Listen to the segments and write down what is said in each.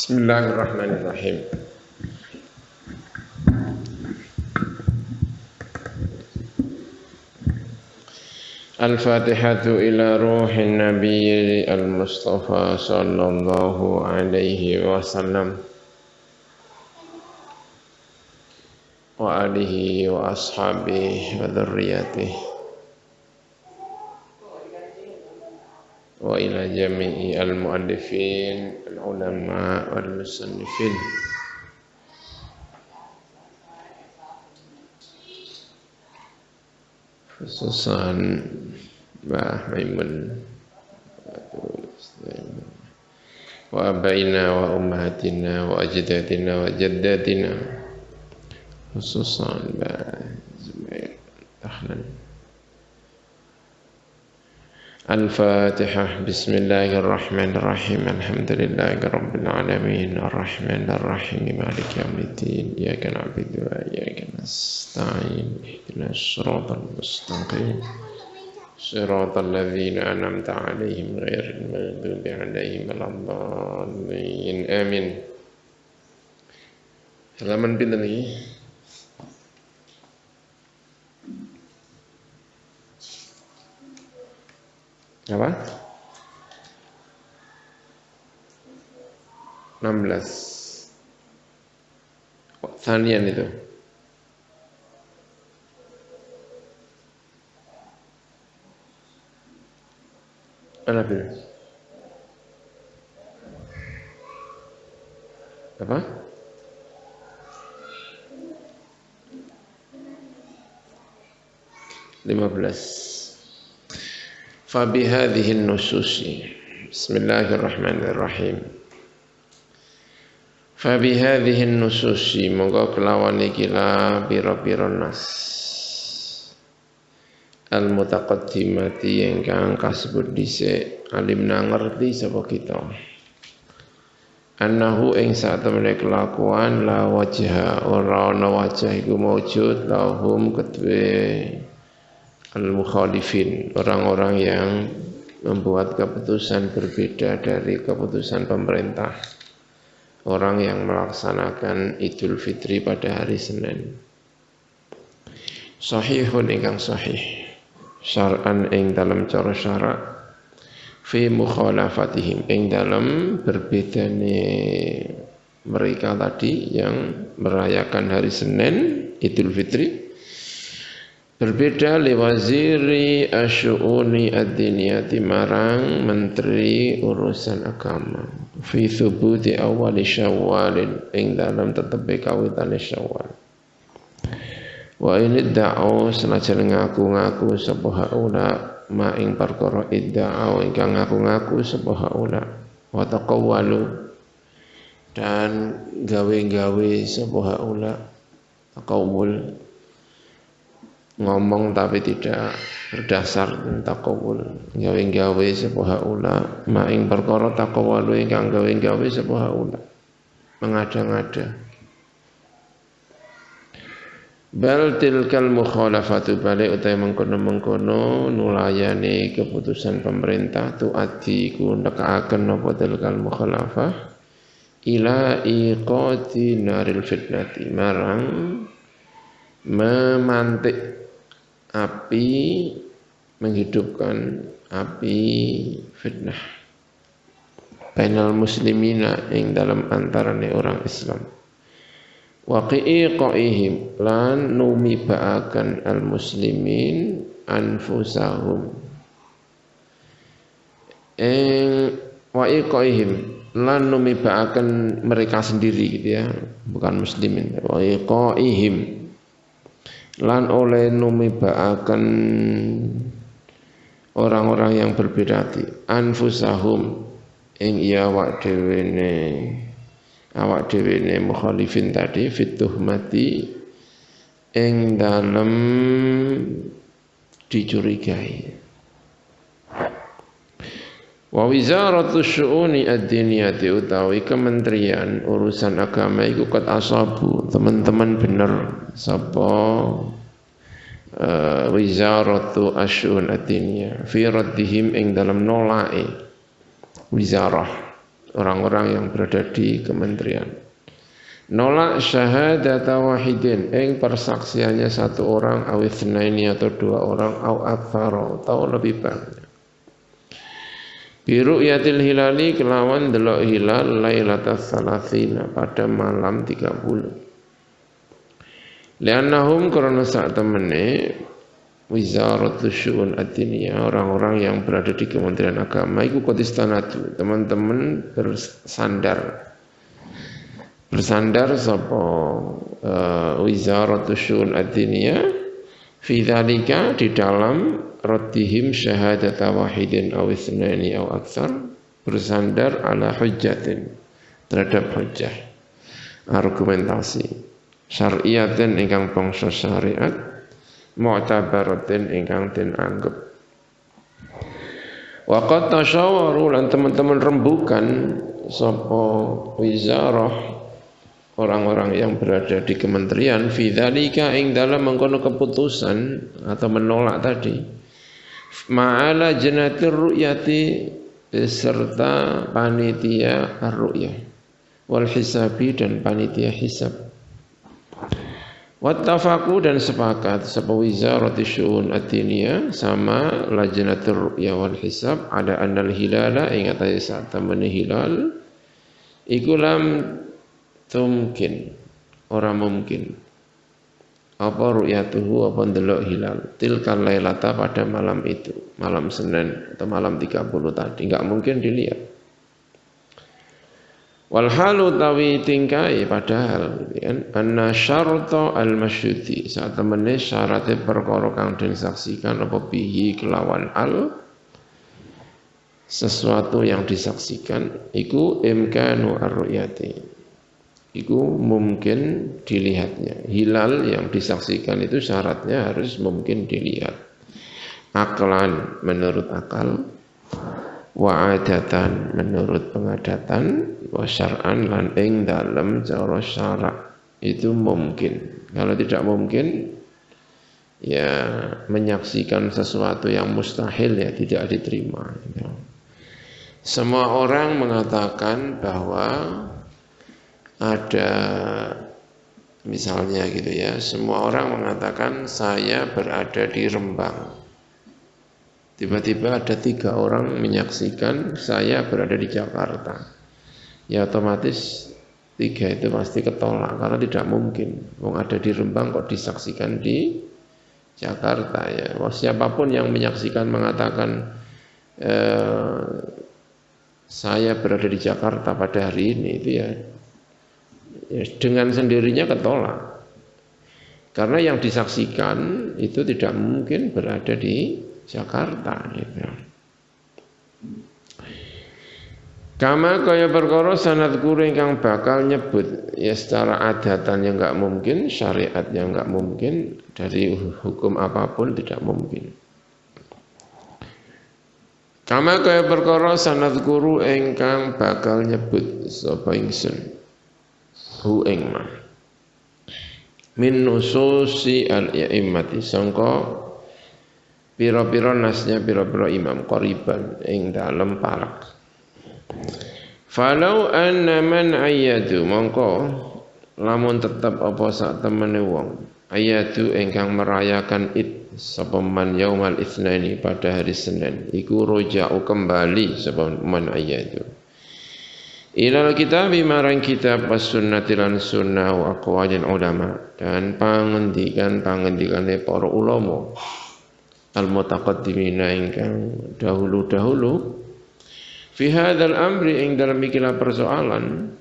Bismillahirrahmanirrahim. Al-Fatihatu ila ruhin Nabi al-Mustafa sallallahu alaihi wasallam wa alihi wa ashabihi wa dhurriyyatihi wa ila jami'i al-muallifin al-ulama wal-musannifin khususan Mbah Maimun wa abaina wa ummahatina wa ajdadina wa jaddatina khususan Mbah Zubair Tahlan. Al-Fatihah. Bismillahirrahmanirrahim. Alhamdulillahi rabbil alamin. Ar-Rahmanir Rahim. Maliki yaumiddin. Iyyaka na'budu wa iyyaka nasta'in. Ihdinas siratal mustaqim. Siratal ladzina an'amta 'alaihim ghairil maghdubi 'alaihim waladdallin. Amin. Halaman pinten iki? Apa? 16. Thanian itu. Mana bil? Apa? Fabi hadhihi nususi. Bismillahirrahmanirrahim. Fabi hadhihi nususi monggo kelawan iki la pira-pira nas al mutaqaddimati ingkang kasebut dhisik alimna ngerti sapa kita annahu ing satemene kelakuan la wajha ora ana wajah iku maujud lahum kedue al-mukhalifin, orang-orang yang membuat keputusan berbeda dari keputusan pemerintah, orang yang melaksanakan Idul Fitri pada hari Senin. Sahihun ingkang sahih syar'an ing dalam cara syarak fi mukhalafatihim ing dalam berbedane mereka tadi yang merayakan hari Senin Idul Fitri berbeda liwaziri asyu'uni ad-diniyati marang menteri urusan agama fi thubuti awali syawalin ing dalam tetepe kawitane syawal wa ini da'u senajan ngaku-ngaku sapa haula ma ing perkara idda'u ingkang ngaku-ngaku sapa haula wa taqawwalu dan gawe-gawe sapa haula taqawwul ngomong tapi tidak berdasar takawul gawe-gawe sapa haula maing perkara takawul ingkang gawe-gawe sapa haula mengada-ngada bal tilkal mukhalafatu balik utahe mengkono-mengkono nulayani keputusan pemerintah tuati ku nekaaken napa tilkal mukhalafah ila iqati naril fitnati marang memantik api, menghidupkan api fitnah bainal muslimina ing dalam antarane orang Islam wa qiqaihim lan numibaakan al muslimin anfusahum wa iqaihim lan numibaakan mereka sendiri gitu ya, bukan muslimin, wa iqaihim lan oleh numibaaken orang-orang yang berbeda hati anfusahum ing iya awak dhewene mukhalifin tadi fituhmati ing dalem dicurigai wa wizaratu syu'uni ad-diniyati utawi kementerian urusan agama iku kat asabu teman-teman bener sapa wizaratu asy'un ad-diniyah fi raddihim ing dalam nolake wizarah orang-orang yang berada di kementerian. Nolak syahadata wahidin ing persaksiannya satu orang awithnaini atau dua orang au aktsara atau lebih banyak. Biru yatil hilali kelawan delok hilal lailatas salasina pada malam 30. Liannahum karena sak temene Wizaratus Syu'un Ad-Diniyah, orang-orang yang berada di Kementerian Agama iku qadistanatu, teman-teman bersandar sapa Wizaratus Syu'un Ad-Diniyah fi dzalika di dalam raddihim syahadata wahidin aw itsnaini aw aktsar, bersandar ala hujjatin terhadap hujjah argumentasi syar'iyatin ingkang bangsa syariat mu'tabaratin ingkang den anggap. Wa qad tasyawaru lan teman-teman rembukan sapa wizarah orang-orang yang berada di kementerian fi dzalika ing dalam mengkono keputusan atau menolak tadi ma'ala janatir ru'yati serta panitia ar-ru'yah wal hisabi dan panitia hisab. Wattafaqu dan sepakat sapa wizarati syu'un ad-diniyah sama lajnatur ru'ya wal hisab ada annal hilala ing atase sak temene hilal iku lam tumkin ora mungkin apa ru'yatuhu apa ndelok hilal tilkal lailata pada malam itu, malam Senin atau malam 30 tadi enggak mungkin dilihat. Wal halu tawi tingkai padahal kan anna syarta al masyuti saat temene syaratnya perkara kang den saksikan apa bihi kelawan al sesuatu yang disaksikan iku imkanu ar-ru'yati iku mungkin dilihatnya. Hilal yang disaksikan itu syaratnya harus mungkin dilihat aklan menurut akal wa adatan menurut pengadatan wa syar'an lan ing dalem cara syarak itu mungkin. Kalau tidak mungkin ya menyaksikan sesuatu yang mustahil ya tidak diterima. Semua orang mengatakan bahwa ada misalnya gitu ya, semua orang mengatakan saya berada di Rembang. Tiba-tiba ada 3 orang menyaksikan saya berada di Jakarta. Ya otomatis 3 itu pasti ketolak karena tidak mungkin. Wong ada di Rembang kok disaksikan di Jakarta ya. Siapapun yang menyaksikan mengatakan saya berada di Jakarta pada hari ini itu ya dengan sendirinya ketolak. Karena yang disaksikan itu tidak mungkin berada di Jakarta gitu. Kama kaya perkara sanad guru ingkang bakal nyebut ya secara adatan yang enggak mungkin, syariat yang enggak mungkin, dari hukum apapun tidak mungkin. Kama kaya perkara sanad guru ingkang bakal nyebut sapa ingsun hu ing ma min nususi al-immati sangka pira-pira nasnya pira-pira imam qariban ing dalem parak. Falau anna man ayyadu mongko lamun tetep apa sak temene wong ayyadu ingkang merayakan id sapa man yaumal itsnaini pada hari Senin iku roja'u kembali sapa man ayyadu ilal kitab marang kitab was-sunnati lan sunnah wa aqwalil ulama dan pangendikane para ulama al-mutaqaddimina ingkang dahulu-dahulu fi hadzal amri ing dalam ikilah persoalan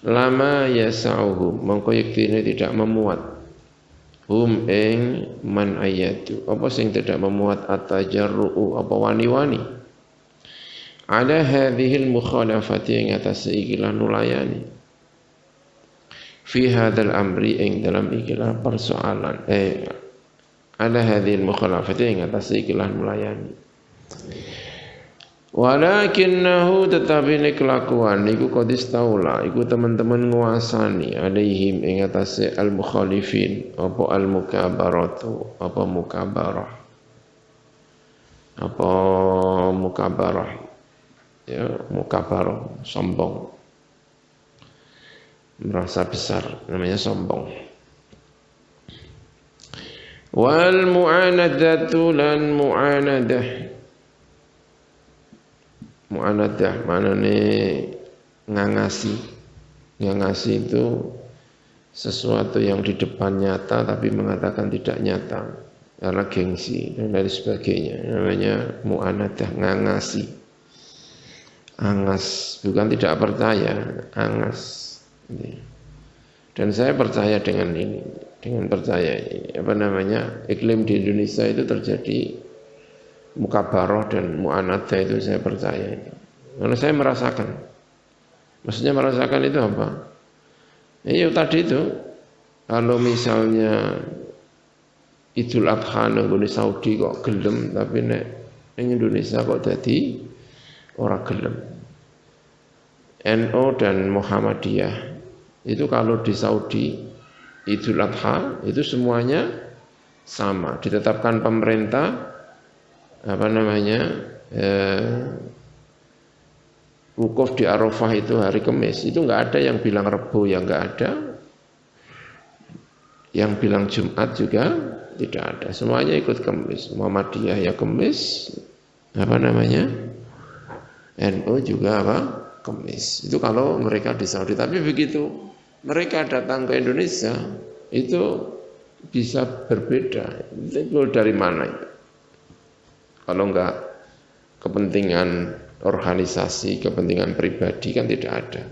lama yasauhum mongko yektine tidak memuat hum ing man ayatu apa sing tidak memuat atajarru apa wani-wani ada hadhil mukhalafati ing atas ikilah nulayani fi hadzal amri ing dalam ikilah persoalan ada hadhil mukhalafati ing atas ikilah nulayani walakinnahu tetapi ini kelakuan iku qadis taula iku teman-teman nguasani alaihim ing atase al mukhalifin apa al mukabaratu apa mukabarah ya mukabaroh, sombong, merasa besar, namanya sombong. Wal mu'anadatu lan mu'anadah. Mu'anadah maknane ngangasi. Ngangasi itu sesuatu yang di depan nyata tapi mengatakan tidak nyata karena gengsi dan lain sebagainya. Namanya mu'anadah, ngangasi. Angas, bukan tidak percaya, angas. Dan saya percaya dengan ini, dengan percaya ini, iklim di Indonesia itu terjadi mukabaroh dan mu'anadah itu saya percaya. Karena saya merasakan. Maksudnya merasakan itu apa? Ya tadi itu, kalau misalnya Idul Adha nunggu di Saudi kok gelem, tapi nek ning Indonesia kok jadi orang gelem. NU dan Muhammadiyah itu kalau di Saudi Idul Adha itu semuanya sama, ditetapkan pemerintah wukuf di Arafah itu hari Kamis, itu enggak ada yang bilang Rebo, yang enggak ada. Yang bilang Jumat juga tidak ada. Semuanya ikut Kamis. Muhammadiyah ya Kamis, NU juga Kamis. Itu kalau mereka di Saudi. Tapi begitu mereka datang ke Indonesia itu bisa berbeda. Itu dari mana itu? Kalau enggak kepentingan organisasi, kepentingan pribadi kan tidak ada.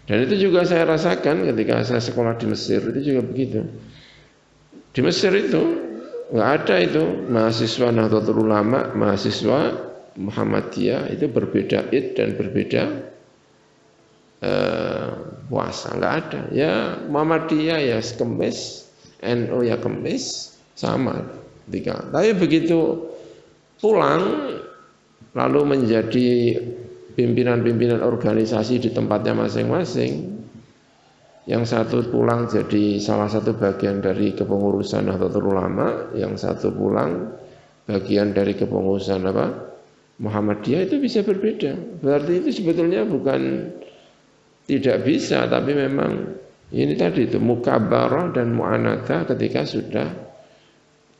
Dan itu juga saya rasakan ketika saya sekolah di Mesir, itu juga begitu. Di Mesir itu enggak ada itu mahasiswa Nahdlatul Ulama, mahasiswa Muhammadiyah itu berbeda Id dan berbeda puasa, enggak ada. Ya Muhammadiyah ya Kamis, NU ya Kamis, sama. Tapi begitu pulang lalu menjadi pimpinan-pimpinan organisasi di tempatnya masing-masing. Yang satu pulang jadi salah satu bagian dari kepengurusan Nahdlatul Ulama, yang satu pulang bagian dari kepengurusan Muhammadiyah, itu bisa berbeda. Berarti itu sebetulnya bukan tidak bisa, tapi memang ini tadi itu mukabarah dan mu'anadah ketika sudah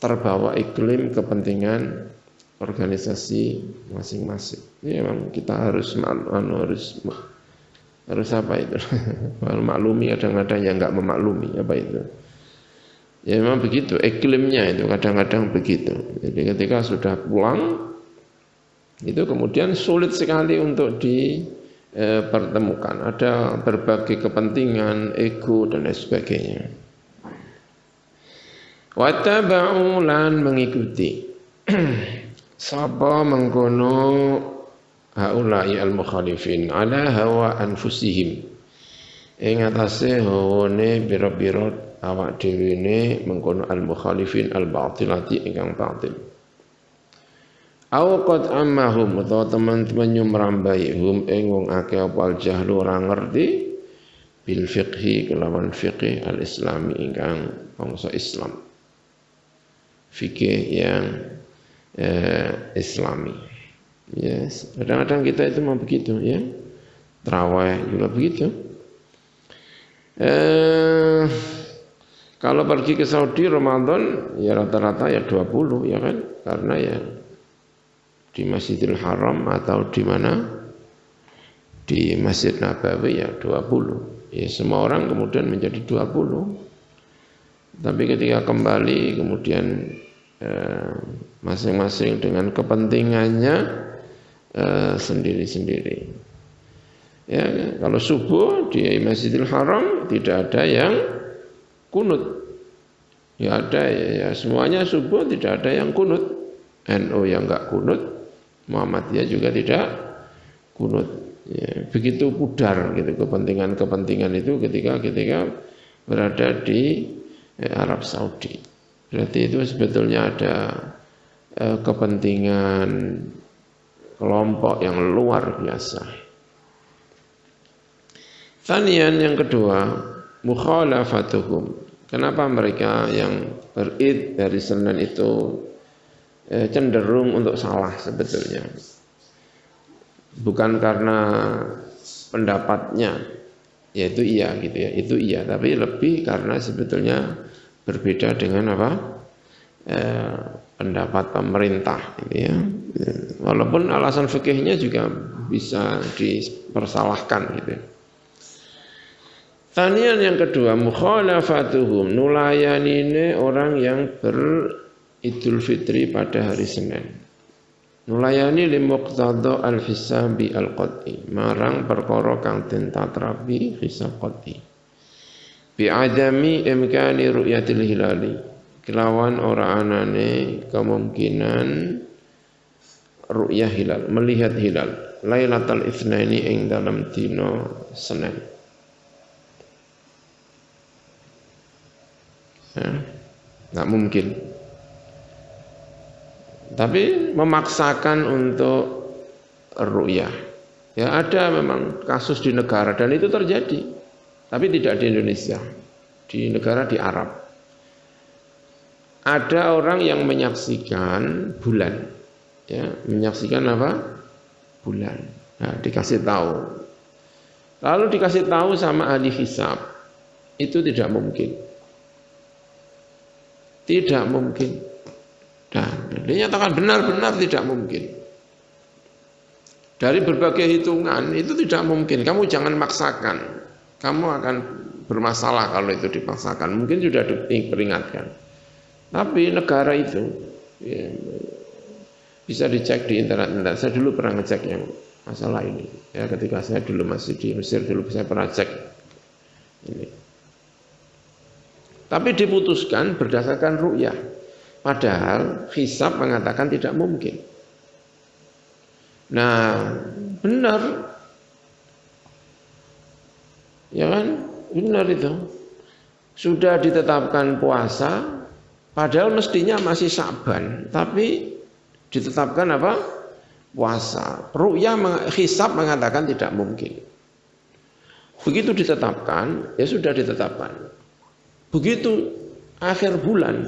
terbawa iklim kepentingan organisasi masing-masing. Ini memang kita harus apa itu? Maklumi, kadang-kadang yang enggak memaklumi apa itu. Ya memang begitu, iklimnya itu kadang-kadang begitu. Jadi ketika sudah pulang itu kemudian sulit sekali untuk dipertemukan. Ada berbagai kepentingan, ego dan lain sebagainya. Wattaba'u lan mengikuti sapa mengkono haula'i al-mukhalifin ala hawa anfusihim ing atase hawane bira-bira awak dhewe ne mengkono al-mukhalifin al-batilati ingkang batil. Au qad ammahum utawa teman-teman nyumrambai hum ing wong akeh apa al-jahlu ora ngerti bil fiqhi kelawan fiqih al-islami ingkang bangsa Islam. Fikih yang Islami. Yes, kadang-kadang kita itu mau begitu ya. Tarawih juga begitu. Kalau pergi ke Saudi Ramadan ya rata-rata ya 20 ya kan, karena ya di Masjidil Haram atau di mana di Masjid Nabawi ya 20. Ya semua orang kemudian menjadi 20. Tapi ketika kembali kemudian masing-masing dengan kepentingannya sendiri-sendiri. Ya, kalau subuh di Masjidil Haram tidak ada yang kunut. Ya ada ya semuanya subuh tidak ada yang kunut. NU yang enggak kunut, Muhammadiyah juga tidak kunut. Ya, begitu pudar gitu kepentingan-kepentingan itu ketika berada di Arab Saudi. Berarti itu sebetulnya ada kepentingan kelompok yang luar biasa. Tsaniyan yang kedua, mukhalafatuhum. Kenapa mereka yang berid dari Senin itu cenderung untuk salah sebetulnya? bukan karena pendapatnya, yaitu iya gitu ya, itu iya, tapi lebih karena sebetulnya berbeda dengan apa pendapat pemerintah gitu ya. Walaupun alasan fikihnya juga bisa dipersalahkan gitu. Tanian yang kedua, mukhalafatuhum, nulayanine orang yang beridul fitri pada hari Senin. Nulayani limuqtada al-hisabi al-qad'i, marang perkara kang den tatrapi hisab qad'i. Bi adami imkani ru'yatil hilali, kelawan ora anane kemungkinan ru'yah hilal, melihat hilal lailatul itsnaini ing dalam dina Senin. Ya, nggak mungkin. Tapi memaksakan untuk ru'yah. Ya ada memang kasus di negara dan itu terjadi. Tapi tidak di Indonesia. Di negara di Arab. Ada orang yang menyaksikan bulan. Ya, menyaksikan apa? Bulan. Nah, dikasih tahu. Lalu dikasih tahu sama ahli hisab. Itu tidak mungkin. Tidak mungkin. Dan dinyatakan benar-benar tidak mungkin. Dari berbagai hitungan itu tidak mungkin. Kamu jangan maksakan. Kamu akan bermasalah kalau itu dipaksakan. Mungkin sudah diperingatkan. Tapi negara itu ya, bisa dicek di internet. Saya dulu pernah ngecek yang masalah ini. Ya, ketika saya dulu masih di Mesir dulu saya pernah cek ini. Tapi diputuskan berdasarkan ru'yah. Padahal hisab mengatakan tidak mungkin. Nah, benar. Ya kan? Benar itu. Sudah ditetapkan puasa, padahal mestinya masih Sya'ban, tapi ditetapkan apa? Puasa. Ru'yah hisab mengatakan tidak mungkin. Begitu ditetapkan, ya sudah ditetapkan. Begitu akhir bulan,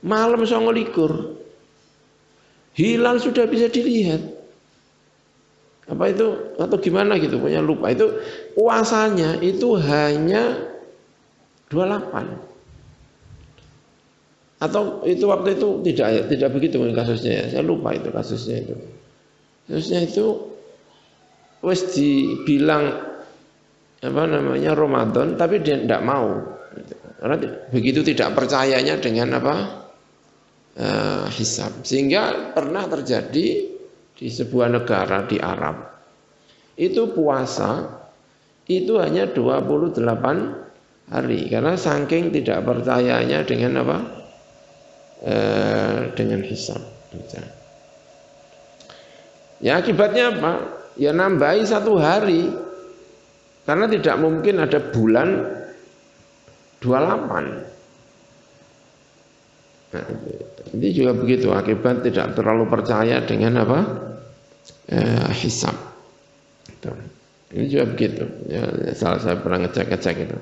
malam 29, hilal sudah bisa dilihat. Apa itu atau gimana gitu, punya lupa. Itu puasanya itu hanya 28. Atau itu waktu itu tidak begitu kasusnya ya. Saya lupa itu kasusnya itu. Kasusnya itu wis dibilang apa namanya Ramadan tapi dia tidak mau. Karena begitu tidak percayanya dengan apa hisab, sehingga pernah terjadi di sebuah negara di Arab itu puasa itu hanya 28 hari karena saking tidak percayanya dengan apa dengan hisab. Ya akibatnya apa? Ya nambahi 1 hari karena tidak mungkin ada bulan 28. Nah, ini juga begitu, akibat tidak terlalu percaya dengan apa hisab. Ini juga begitu. Ya, saya pernah ngecek itu.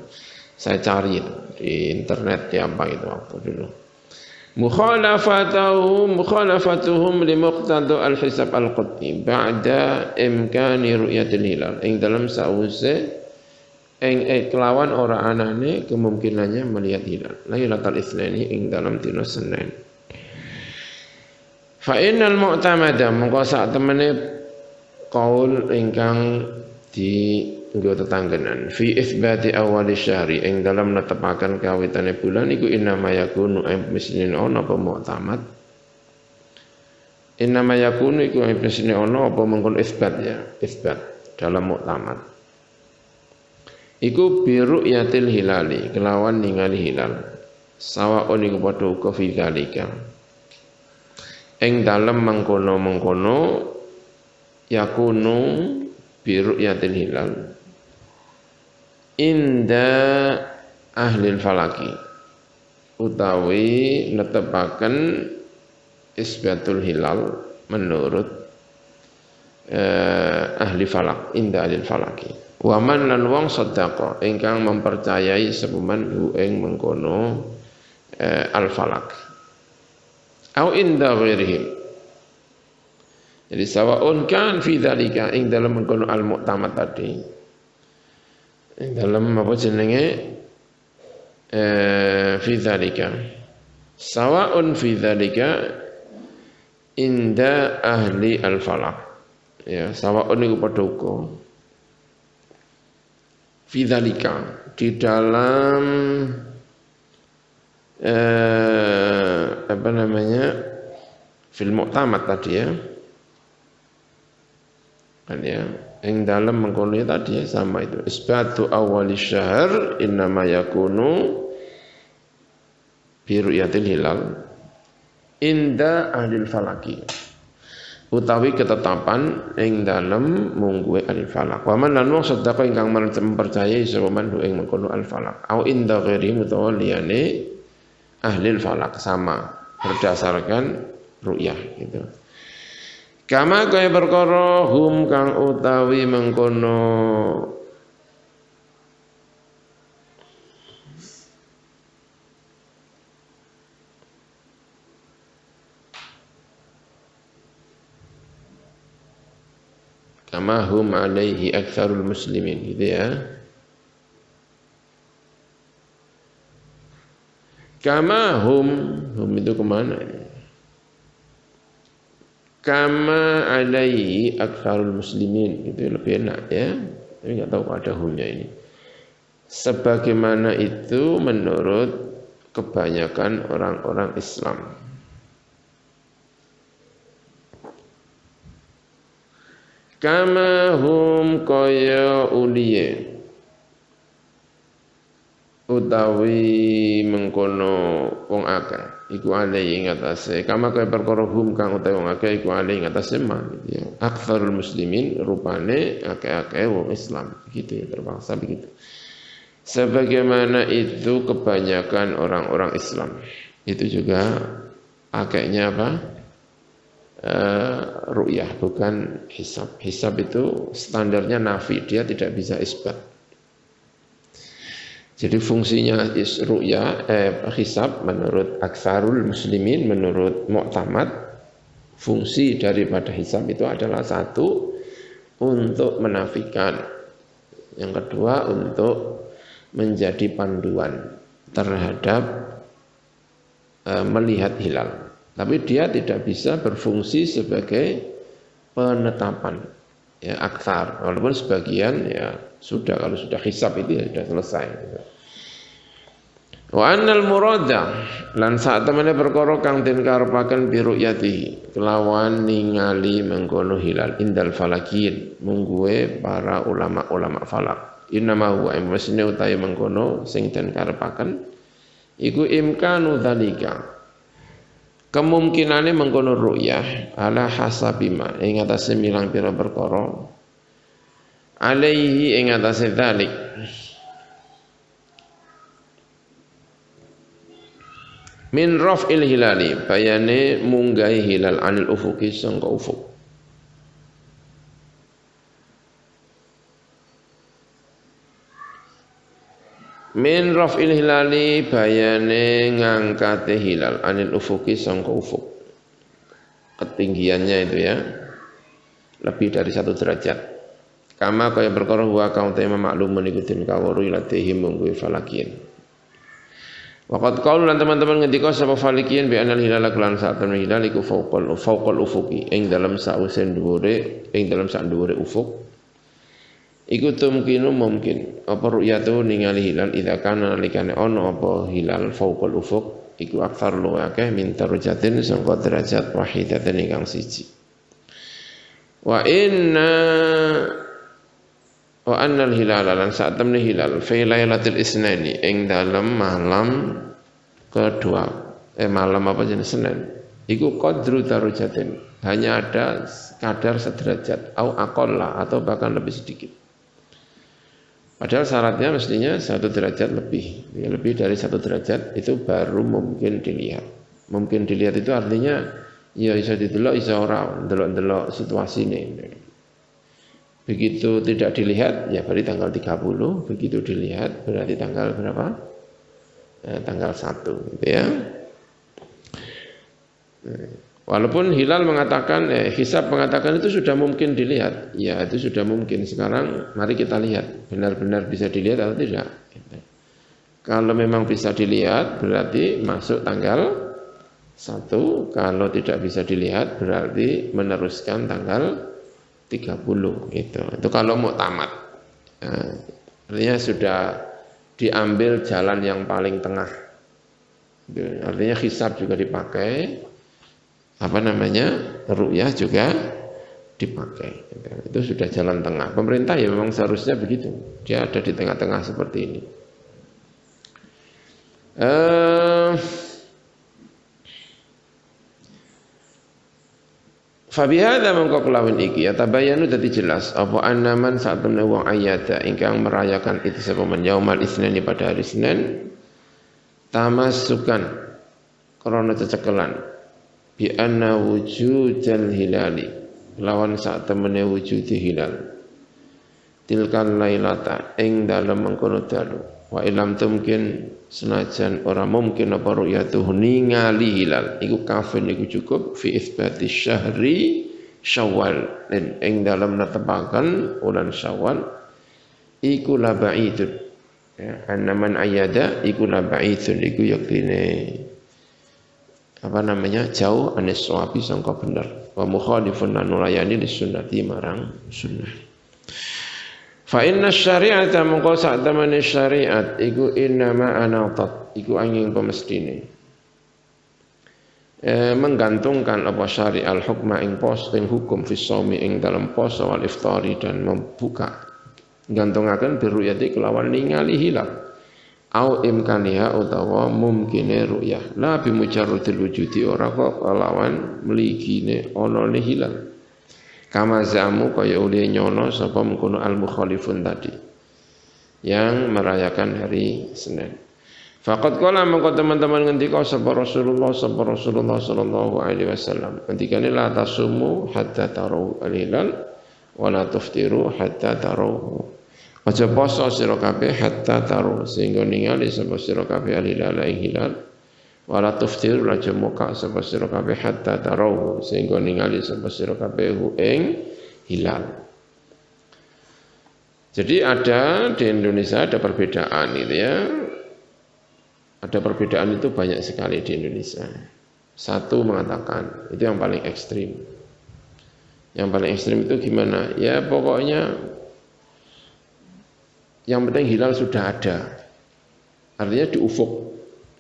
Saya cari itu di internet ya apa itu waktu dulu. Mukhalafatuhum limuqtada al-hisab al-qad'i ba'da imkani ru'yatil hilal. Ing dalam sause kelawan ora anane kemungkinannya melihat hilal lailatul itsnaini ing dalam dina Senin. Fa innal mu'tamada mongko sak temene qaul ingkang dienggo tetanggenan fi itsbati awali syahri ing dalam netepaken kawitane bulan iku innama yakunu misline ana apa mu'tamad. Innama yakunu iku misline ana apa mengkon itsbat ya, itsbat dalam mu'tamad. Iku biru yatil hilali kelawan ningali hilal sawaun iku padha uga fi dzalika ing dalem mengkono yakunu biru yatil hilal inda ahli falaki utawi netepaken isbatul hilal menurut ahli falak inda ahli falaki. Waman lan wong sedekah ingkang mempercayai sepuman hu ing mengkono al-falak. Au inda ghairihim. Jadi sawaun kan fi dzalika ing dalam mengkono al mu'tamad tadi. Ing dalam apa jenenge fi dzalika. Sawaun fi dzalika inda ahli al falak. Ya, sawaun iku padha uga. Fi dzalika di dalam apa namanya fil mu'tamad tadi ya. Kan ya, yang dalam mengkono tadi ya sama itu. Isbatu awwali syahr innama yakunu bi ru'yatil hilal inda ahlil falaki. Utawi ketetapan ing dalam mungguhe al falak. Wa man lan wong sedekah ingkang mempercayai sapa man ing mengkono al falak. Au inda ghairi mutawa liyane ahlil falak sama berdasarkan ru'yah gitu. Kama kaya perkara hum kang utawi mengkono kama hum alaihi aktsarul muslimin gitu ya. Kama hum itu kemana ini? Kama alaihi aktsarul muslimin itu lebih enak ya. Tapi enggak tahu ada humnya ini. Sebagaimana itu menurut kebanyakan orang-orang Islam. Kama hum kaya uliye utawi mengkono wong akeh iku ale ing atase kama kaya perkara hum kang utawi wong akeh iku ale ing atase man ya aktsarul muslimin rupane akeh-akeh wong Islam gitu ya terpaksa begitu sebagaimana itu kebanyakan orang-orang Islam itu juga akehnya apa ru'yah bukan hisab. Hisab itu standarnya nafi, dia tidak bisa isbat. Jadi fungsinya ru'yah hisab menurut aktsarul muslimin, menurut mu'tamad, fungsi daripada hisab itu adalah satu untuk menafikan, yang kedua untuk menjadi panduan terhadap melihat hilal. Tapi dia tidak bisa berfungsi sebagai penetapan ya aktsar. Walaupun sebagian ya sudah kalau sudah hisab itu ya sudah selesai. Wa annal murada lan sak temene perkara kang den karepaken bi ru'yatihi kelawan ningali mengkono hilal indal falakiyin mungguhe para ulama-ulama falak. Innama huwa masne utahe mengkono sing den karepaken iku imkanu dzalika. Kemungkinane mengkono ru'yah ala hasabima ing atase milang pira perkara alaihi ing atase dzalik min raf'il hilali bayane munggahi hilal anil ufuki sangka ufuk min raf'il hilali bayane ngangkate hilal anil ufuki sangka ufuk ketinggiannya itu ya lebih dari 1 derajat kama kaya perkara wa kaum tema maklumun iku den kawuru ilatihi mungguhe falakiyin waqad qaul lan teman-teman ngendika sapa falakiyin bi anal hilal lan sak temene hilal iku fauqal ufuki ing dalam sause dhuwure ing dalam sak dhuwure ufuk iku tumkinu mungkin apa ru'yatu ningali hilal idza kana nalikane ana apa hilal fauqal ufuk iku aktsar lu akeh min darajatin sangka derajat wahidatan ingkang siji wa annal hilal lan sak temne hilal fi lailatul isnani ing dalem malam kedua malam apa jenis Senin iku qadru darajatin hanya ada kadar sederajat au aqalla atau bahkan lebih sedikit. Padahal syaratnya mestinya 1 derajat lebih, ya, lebih dari 1 derajat itu baru mungkin dilihat. Mungkin dilihat itu artinya ya bisa didelok, bisa ora, delok-delok situasi ini. Begitu tidak dilihat, ya berarti tanggal 30. Begitu dilihat, berarti tanggal berapa? Tanggal 1, gitu ya. Walaupun hilal mengatakan, hisab mengatakan itu sudah mungkin dilihat. Ya, itu sudah mungkin. Sekarang mari kita lihat, benar-benar bisa dilihat atau tidak. Kalau memang bisa dilihat, berarti masuk tanggal 1. Kalau tidak bisa dilihat, berarti meneruskan tanggal 30. Gitu. Itu kalau mau tamat. Nah, artinya sudah diambil jalan yang paling tengah. Artinya hisab juga dipakai. Ru'yah juga dipakai. Itu sudah jalan tengah. Pemerintah ya memang seharusnya begitu. Dia ada di tengah-tengah seperti ini. Fabihada mengko kelawan iki tabayanu dadi jelas apa annaman saat temne wong ayata ingkang merayakan itu sapa men yaumal isnin pada hari Senin tamassukan krana cecekelan bi anna wujudal hilali lawan saat temene wujud hilal tilkan lailata ing dalem mengkono dalu wa ilam tumkin senajan ora mungkin apa ru'yatuh ningali hilal iku kafin iku cukup fi itsbati syahri Syawal dan ing dalem netepaken wulan Syawal iku la ba'idun ya annaman ayada iku la ba'idun iku yaktine jauh anis sawabi sangka bener wa mukhalifun nulayani lisunnati marang sunnah. Fa inna syari'ata mengko sak temene syariat iku innama anatat iku angin pemestine menggantungkan apa syari'al hukma ing hukum fi shaumi ing dalam poso wal iftari dan membuka gantungaken biruyati kelawan ningali hilal au imkaniha utawa mumkine ru'yah la bi mujarradil wujudi ora kok kelawan mligine onone hilal kama zamu kaya uli nyono sapa mengkono al mukhalifun tadi yang merayakan hari Senin. Faqad qala mengko teman-teman ngendika sapa Rasulullah sallallahu alaihi wasallam ngendikane la tasumu hatta taru al-hilal wa la tuftiru hatta taru. Aja poso sira kabeh hatta taru sehingga ningali sapa sira kabeh al-hilal ing hilal wala tuftiru aja muka sapa sira kabeh hatta taru sehingga ningali sapa sira kabeh ing hilal. Jadi ada di Indonesia ada perbedaan itu ya. Ada perbedaan itu banyak sekali di Indonesia. Satu mengatakan itu yang paling ekstrim. Yang paling ekstrim itu gimana? Ya pokoknya yang penting hilal sudah ada. Artinya di ufuk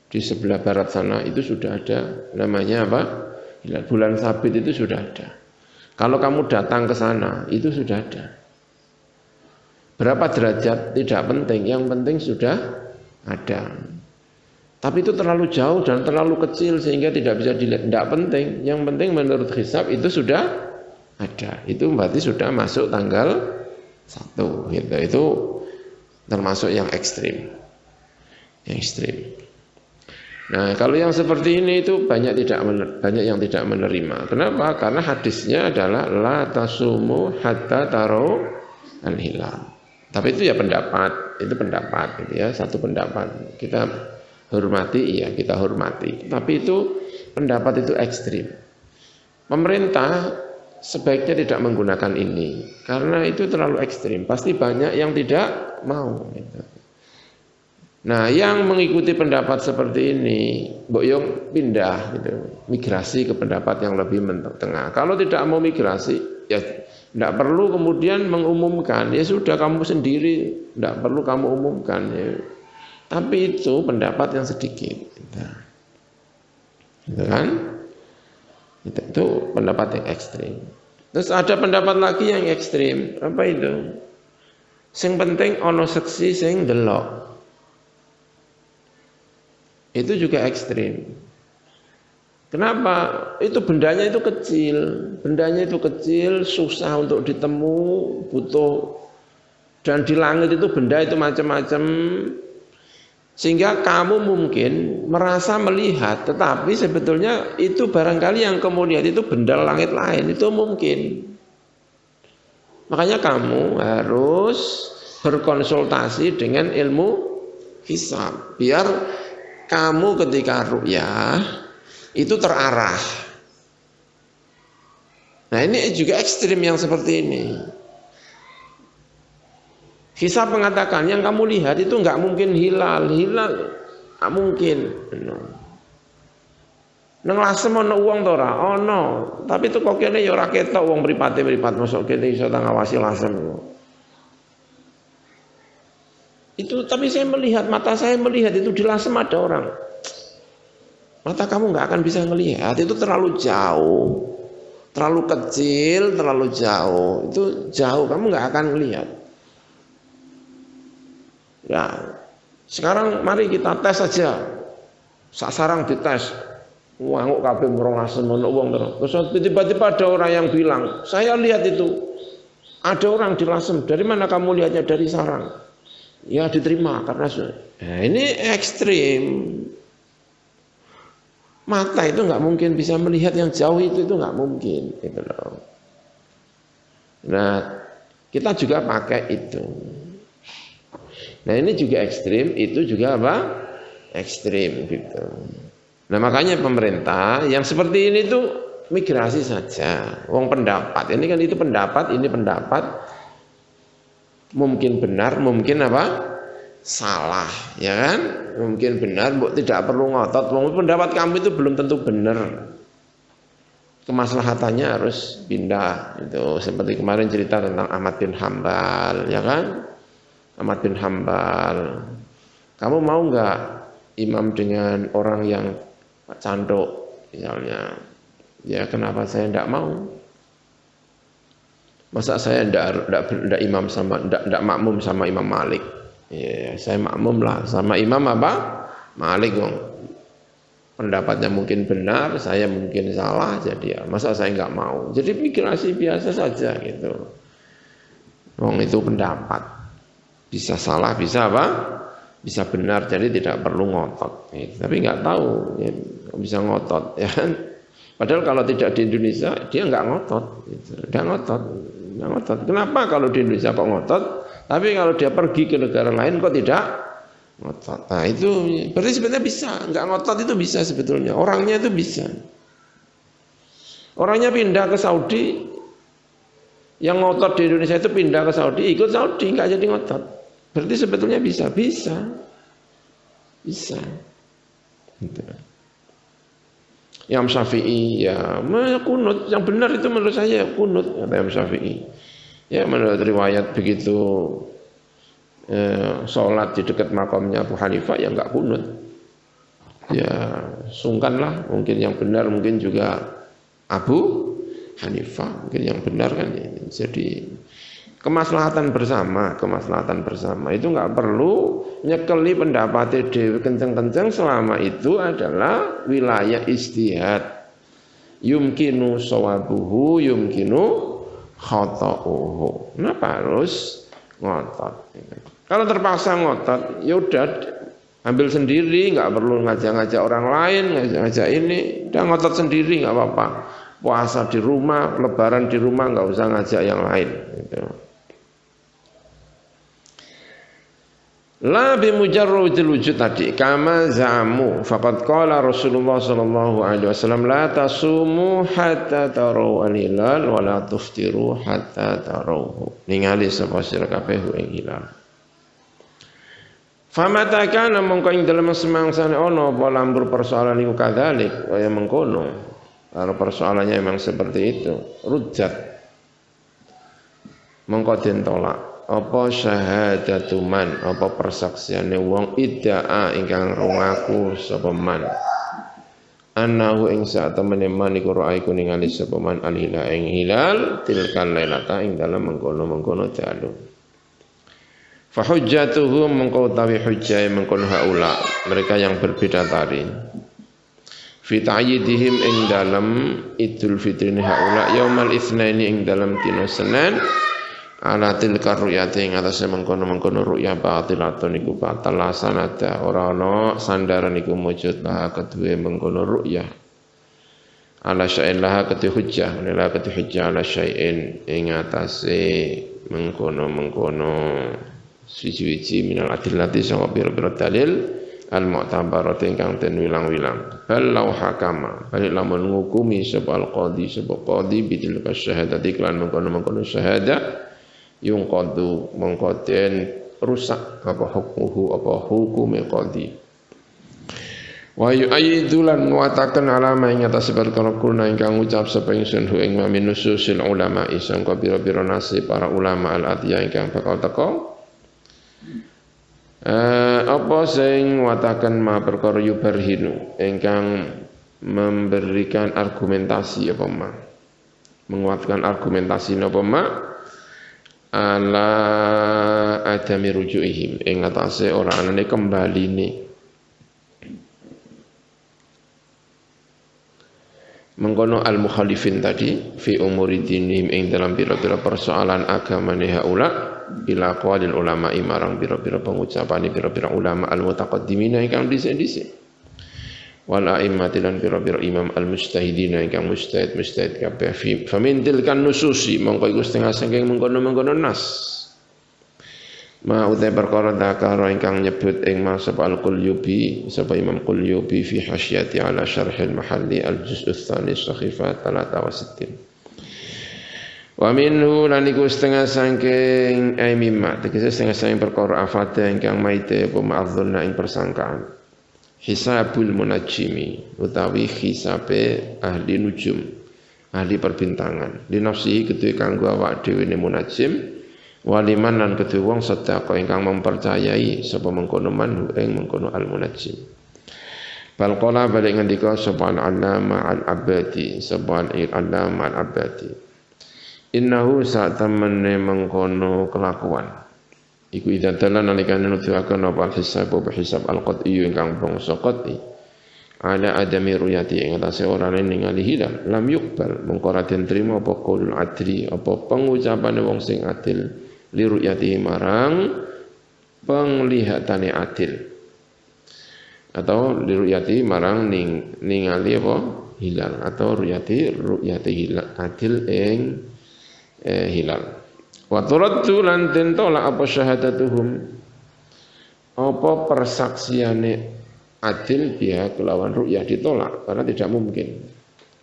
di sebelah barat sana itu sudah ada namanya apa? Hilal bulan sabit itu sudah ada. Kalau kamu datang ke sana itu sudah ada. Berapa derajat tidak penting, yang penting sudah ada. Tapi itu terlalu jauh dan terlalu kecil sehingga tidak bisa dilihat. Tidak penting, yang penting menurut hisab itu sudah ada. Itu berarti sudah masuk tanggal 1 gitu. Itu termasuk yang ekstrim. Yang ekstrim. Nah, kalau yang seperti ini itu banyak yang tidak menerima. Kenapa? Karena hadisnya adalah la tasumu hatta taro al-hilal. Tapi itu ya pendapat, itu pendapat gitu ya, satu pendapat. Kita hormati, iya kita hormati. Tapi itu pendapat itu ekstrim. Pemerintah sebaiknya tidak menggunakan ini karena itu terlalu ekstrim. Pasti banyak yang tidak mau. Gitu. Nah, yang mengikuti pendapat seperti ini, boyong pindah, gitu, migrasi ke pendapat yang lebih tengah. Kalau tidak mau migrasi, ya tidak perlu kemudian mengumumkan. Ya sudah kamu sendiri, tidak perlu kamu umumkan. Ya. Tapi itu pendapat yang sedikit, gitu kan? Itu pendapat yang ekstrim. Terus ada pendapat lagi yang ekstrim, apa itu? Sing penting ono seksi sing delok. Itu juga ekstrim. Kenapa? Itu bendanya itu kecil, susah untuk ditemu, butuh. Dan di langit itu benda itu macam-macam. Sehingga kamu mungkin merasa melihat, tetapi sebetulnya itu barangkali yang kamu lihat itu benda langit lain, itu mungkin. Makanya kamu harus berkonsultasi dengan ilmu hisab, biar kamu ketika ru'yah itu terarah. Nah ini juga ekstrim yang seperti ini. Hisab mengatakan yang kamu lihat itu nggak mungkin hilal nggak mungkin. Nang lasem ana wong to ora? Ana, tapi itu kok kene ya ora ketok wong mripat masuk kene iso ngawasi lasem. Itu tapi saya melihat, mata saya melihat itu di lasem ada orang. Mata kamu nggak akan bisa melihat, itu terlalu jauh. Terlalu kecil, terlalu jauh. Itu jauh, kamu nggak akan melihat. Ya, sekarang mari kita tes saja. Sarang dites. Wanguk kabeh ngrolasen ono wong terus tiba-tiba ada orang yang bilang, "Saya lihat itu. Ada orang di lasem. Dari mana kamu lihatnya? Dari sarang." Ya diterima karena ini ekstrim. Mata itu nggak mungkin bisa melihat yang jauh itu nggak mungkin gitu loh. Nah, kita juga pakai itu. Nah, ini juga ekstrim, itu juga apa? Ekstrim gitu. Nah makanya pemerintah yang seperti ini tuh migrasi saja. Wong pendapat, ini kan itu pendapat, ini pendapat. Mungkin benar, mungkin apa? Salah, ya kan? Mungkin benar, tidak perlu ngotot. Wong pendapat kamu itu belum tentu benar. Kemaslahatannya harus pindah. Itu seperti kemarin cerita tentang Ahmad bin Hambal, ya kan? Ahmad bin Hambal. Kamu mau nggak imam dengan orang yang canduk misalnya? Ya kenapa saya tidak mau? Masa saya tidak imam sama tidak makmum sama Imam Malik? Ya, saya makmum lah sama Imam apa? Malik dong. Pendapatnya mungkin benar, saya mungkin salah, jadi ya masa saya nggak mau? Jadi migrasi biasa saja gitu. Wong itu pendapat, bisa salah, bisa apa? Bisa benar, jadi tidak perlu ngotot. Tapi nggak tahu, ya, bisa ngotot, ya kan? Padahal kalau tidak di Indonesia dia nggak ngotot, nggak ngotot. Kenapa kalau di Indonesia kok ngotot? Tapi kalau dia pergi ke negara lain kok tidak ngotot? Nah itu berarti sebenarnya bisa, nggak ngotot itu bisa sebetulnya. Orangnya itu bisa. Orangnya pindah ke Saudi, yang ngotot di Indonesia itu pindah ke Saudi, ikut Saudi nggak jadi ngotot. Berarti sebetulnya bisa. Gitu. Imam Syafi'i ya kunut, yang benar itu menurut saya kunut kata Imam Syafi'i. Ya menurut riwayat begitu sholat di dekat makamnya Abu Hanifah ya enggak kunut. Ya sungkanlah, mungkin yang benar mungkin juga Abu Hanifah, mungkin yang benar kan ya. Jadi kemaslahatan bersama itu nggak perlu nyekeli pendapat dewi kenceng-kenceng selama itu adalah wilayah ijtihad. Yumkinu shawabuhu yumkinu khata'uhu. Kenapa harus ngotot? Kalau terpaksa ngotot, ya udah ambil sendiri, nggak perlu ngajak-ngajak orang lain, ngajak ini, udah ngotot sendiri nggak apa-apa. Puasa di rumah, lebaran di rumah, nggak usah ngajak yang lain. Gitu. La bimujarradil wujud tadi kama zamu faqad qala Rasulullah sallallahu alaihi wasallam la tasumu hatta taraw al-hilal wa la tuftiru hatta tarawhu ningali sapa sira kabeh ing hilal. Famata kana mongko ing dalem semangsane ana apa lambur persoalan iku kadzalik kaya mengkono. Kalau persoalannya memang seperti itu, rujat mongko den tolak. Apa syahadatu man, apa persaksiane wong idda'a ingkang rungaku sapa man annahu ing sak temene man iku ra'aiku ningali sapa man al-hilal ing hilal tilkan lailata ing dalem mengkono-mengkono dalu fa hujjatuhum mengko utawi hujjah mengkono haula mereka yang berbeda tari fi ta'yidihim ing dalem Idul Fitri haula yaumal itsnaini ing dalem dina Senin ala tilka ru'yati ing atase mengkono-mengkono ru'ya batilatun iku batal sanada ora ana sandaran iku mujud lah kedue mengkono ru'ya ala syai'in laha kedue hujjah menela kedue hujjah ala syai'in ing atase mengkono-mengkono suci-suci minal adillati sanga pira-pira dalil al-mu'tabarat ingkang den wilang-wilang. Bal law hakama balik lamun ngukumi sapa al-qadhi sapa qadhi bitil kasyahadati lan mengkono-mengkono syahadah yung qadu mongko den rusak apa hukmuhu apa hukume qadhi. Wa yu'ayyidu lan nguataken alama ing atas perkara kulna ingkang ngucap sapa ingsun hu ing min nususil ulama sangka pira-pira nasi para ulama al-atiyah ingkang bakal teka. Apa sing nguataken ma perkara yubarhinu ingkang memberikan argumentasi apa ma menguatkan argumentasi napa ma ala adami rujuihim ing atase ora anane kembaline mengkono al-mukhalifin tadi fi umuri dinihim ing dalam pira-pira persoalan agamane haula bila qaulil ulama marang pira-pira pengucapane pira-pira ulama al-mutaqaddimina ingkang dhisik-dhisik wal a'immati lan pira-pira imam al-mujtahidina ingkang mujtahid kabeh famintil kan nususi mongko iku setengah saking mengkono-mengkono nas ma utai perkara dakara ingkang nyebut ing masab al-Qulyubi sapa Imam Qulyubi fi hasyati ala syarhil mahalli al-juz'u tsani sahifa 63 wa minhu lan iku setengah saking mimma tegese setengah saking perkara afate ingkang maite apa ma'dzunna ing persangkaan hisabul munajjimi utawi hisabe ahli nujum ahli perbintangan li nafsihi kedue kanggo awak dhewe ne munajjim waliman lan kedue wong sedekah ingkang mempercayai sapa mengkono man ing mengkono al-munajjim. Bal qala balik ngendika sapa al-allama al-abadi sapa al-allama al-abadi. Innahu sa'tamane mengkono kelakuan. Iku idadalan nalikane nuduhaken apa hisab al-qat'i ingkang bangsa qat'i. Ala adami ruyati ing atase ora ningali hilal lam yuqbal mengko ora den trima apa qaulul adli apa pengucapane wong sing adil li ru'yatihi marang penglihatane adil atau li ru'yatihi marang ningali apa hilal atau ru'yati hilal adil ing hilal wa turaddu lan den tolak apa syahadatuhum apa persaksiane adil dia kelawan ru'yah ditolak karena tidak mungkin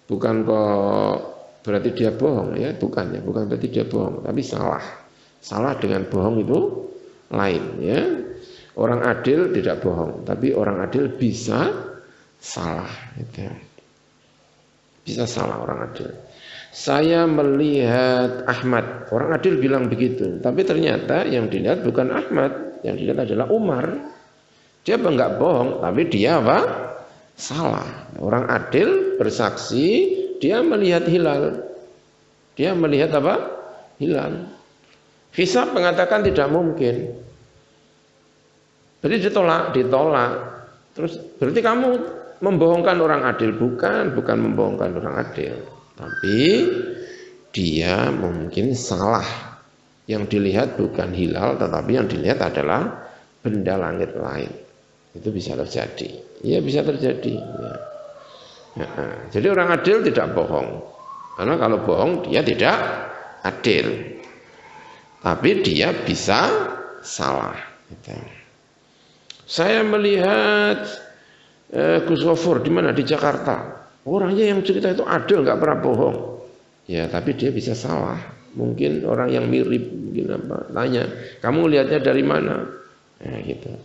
bukan kok berarti dia bohong ya bukan berarti dia bohong tapi salah dengan bohong itu lain ya. Orang adil tidak bohong, tapi orang adil bisa salah gitu. Bisa salah orang adil. Saya melihat Ahmad, orang adil bilang begitu, tapi ternyata yang dilihat bukan Ahmad, yang dilihat adalah Umar. Dia enggak bohong, tapi dia apa? Salah. Orang adil bersaksi, dia melihat hilal. Dia melihat apa? Hilal. Hisab mengatakan tidak mungkin. Berarti ditolak. Terus berarti kamu membohongkan orang adil, bukan membohongkan orang adil. Tapi dia mungkin salah. Yang dilihat bukan hilal, tetapi yang dilihat adalah benda langit lain. Itu bisa terjadi. Ya bisa terjadi. Ya. Jadi orang adil tidak bohong. Karena kalau bohong dia tidak adil. Tapi dia bisa salah. Saya melihat Gus Ghafur di mana di Jakarta. Orangnya yang cerita itu adil, nggak pernah bohong. Ya, tapi dia bisa salah. Mungkin orang yang mirip, mungkin apa? Tanya, kamu lihatnya dari mana? Ya, gitu.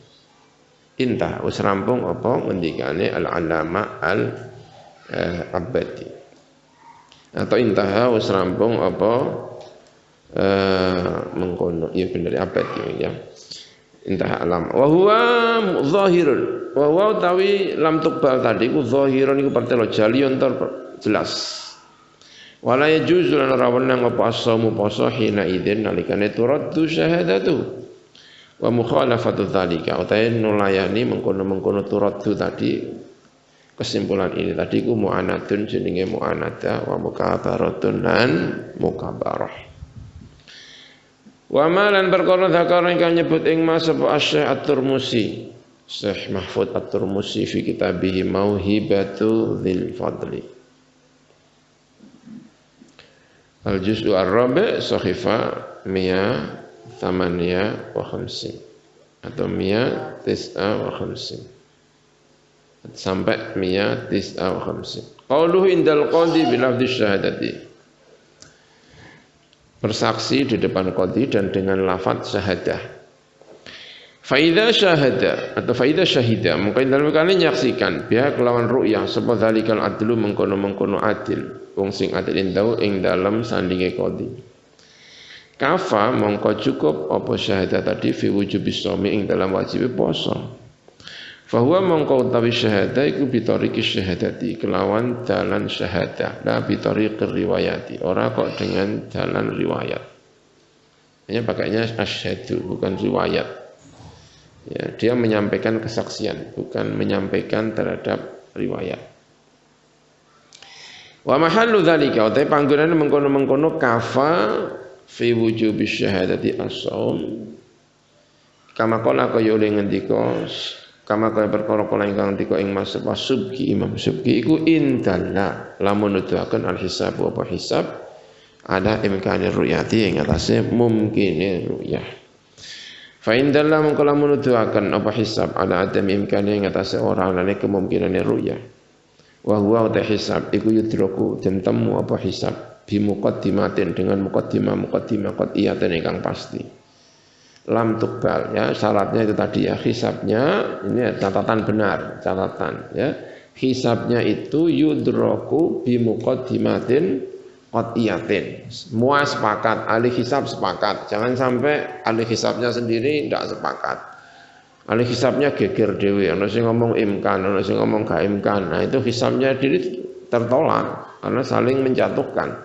Intah, wis rampung apa ngendikane al-allama al-abadi. Atau intah wis rampung apa mengkono ya bener abad ya intah alam wa huwa zahirun wa huwa tawi lam tuqbal tadi ku zahirun iku partelo jalion tor jelas wala yajuz lan ora wenang apa asamu poso hina idzin nalikane turaddu syahadatu wa mukhalafatu dzalika utahe nulayani mengkono turaddu tadi kesimpulan ini tadi ku mu'anatun jenenge mu'anata wa mukabaratun lan mukabarah. Wa malan perkara zakara ingkang nyebut ing mas sapa Asy-Syaikh At-Tirmidzi Syekh Mahfud At-Tirmidzi fi kitabihi Mauhibatu Dzil Fadli Al-Juz'u Ar-Rabi' Sahifa 158 atau 159 sampai 159. Qauluhu indal qadhi bil lafdhi syahadati. Bersaksi di depan qadhi dan dengan lafaz syahadah. Faida syahada atau faida syahida mungkin dalam kali menyaksikan biha kelawan ru'yah sapa zalikal adlu mengkono-mengkono adil wong sing adil indau ing dalam sandinge qadhi. Kafa mongko cukup apa syahadat tadi fi wujubis shaumi ing dalam wajib puasa. Fahuwa mongko utawi syahadah iku bitoriki syahadati kelawan jalan syahadah la bitoriki riwayati ora kok dengan jalan riwayat. Hanya pakainya asyhadu bukan riwayat. Ya, dia menyampaikan kesaksian bukan menyampaikan terhadap riwayat. Wa mahallu dzalika utai panggonane mengkono-mengkono kafa fi wujubi syahadati as-shaum kama qala kaya oleh ngendika kama kaya perkara-perkara ingkang ngendika ing Mas Subki Imam Subki iku indalla lamun nuduhaken al-hisab apa hisab ada imkanir ru'yati ing atase mungkine ru'yah. Fa indalla mongko lamun nuduhaken apa hisab ada adam imkane ing atase ora anane kemungkinane ru'yah. Wa huwa ta hisab iku yudroku den temu apa hisab bi muqaddimatin dengan muqaddimah qat'iyatan ingkang pasti. Lam tuqbal ya syaratnya itu tadi ya hisabnya ini catatan benar catatan ya hisabnya itu yudroku bi muqaddimatin qat'iyatin. Semua sepakat, ahli hisab sepakat. Jangan sampai ahli hisabnya sendiri tidak sepakat. Ahli hisabnya geger dewe, ana sing ngomong imkan, ana sing ngomong gak imkan. Nah, itu hisabnya diri tertolak karena saling menjatuhkan.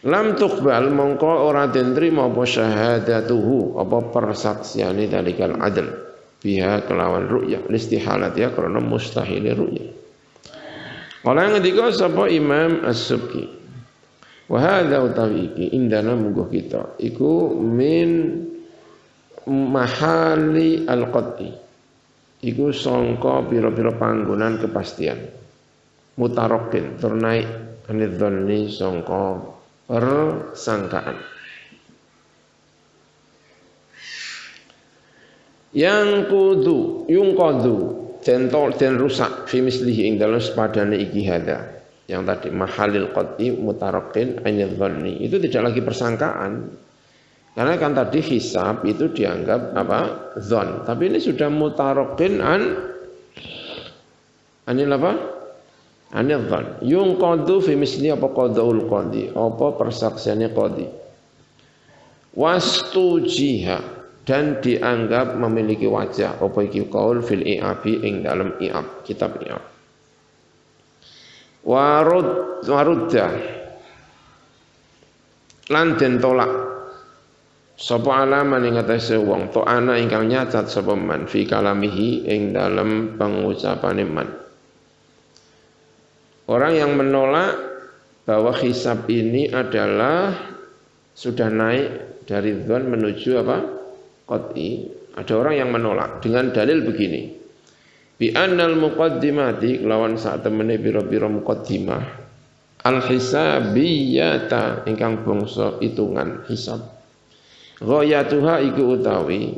Lam tuqbal mongko ora den trima apa syahadatuhu apa persaksiane dalikal adl biha kelawan ru'yah listihalat ya karena mustahil ru'yah. Kala ngendika sapa Imam As-Subki. Wa hadza utawi iki indana mungguh kita iku min mahali al-qat'i. Iku sangka pira-pira panggonan kepastian. Mutarokin tur naik anidzanni sangka persangkaan. Yang kudu den rusak fi mislihi ing dalem sepadane iki hada. Yang tadi mahalil qat'i mutarokin anidzanni itu tidak lagi persangkaan. Karena kan tadi hisab itu dianggap apa? Dzon. Tapi ini sudah mutarokin anil apa? Anil dzon. Yung qadu fi misli apa qadaul qadi, apa persaksiannya qadi. Wastujiha dan dianggap memiliki wajah apa iki qaul fil i'abi ing dalam i'ab, kitab i'ab. Warudda lan den tolak sapa alaman ing atase wong to ana ingkang nyacat sapa man fi kalamihi ing dalam pengucapane man. Orang yang menolak bahwa hisab ini adalah sudah naik dari dzon menuju apa? Qat'i. Ada orang yang menolak dengan dalil begini. Bi annal muqaddimati lawan sak temene pira-pira muqaddimah al-hisabiyata ingkang bangsa hitungan hisab. Ghayatuha iku utawi